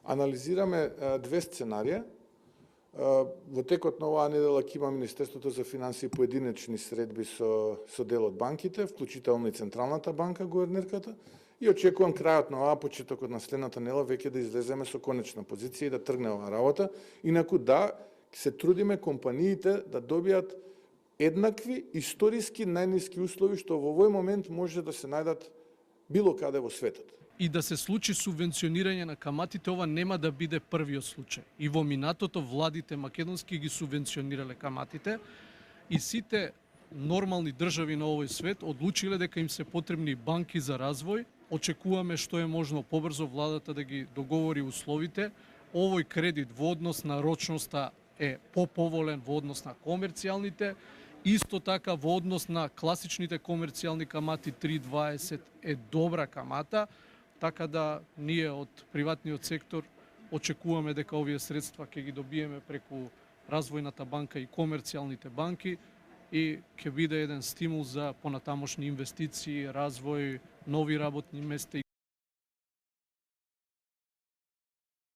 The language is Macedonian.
Анализираме две сценарија. Во текот на оваа недела ќе има Министерството за финансии поединечни средби со дел од банките, вклучително и Централната банка, гувернерката, и очекувам крајот на оваа, почетокот на следната недела веќе да излеземе со конечна позиција и да тргне оваа работа. Инаку да, се трудиме компаниите да добијат еднакви историски најниски услови што во овој момент може да се најдат било каде во светот. И да се случи субвенционирање на каматите, ова нема да биде првиот случај. И во минатото владите македонски ги субвенционирале каматите и сите нормални држави на овој свет одлучиле дека им се потребни банки за развој. Очекуваме што е можно побрзо владата да ги договори условите. Овој кредит во однос на рочноста е поповолен во однос на комерцијалните. Исто така во однос на класичните комерцијални камати 3,20 е добра камата, така да ние од приватниот сектор очекуваме дека овие средства ќе ги добиеме преку Развојната банка и комерцијалните банки и ќе биде еден стимул за понатамошни инвестиции, развој, нови работни места.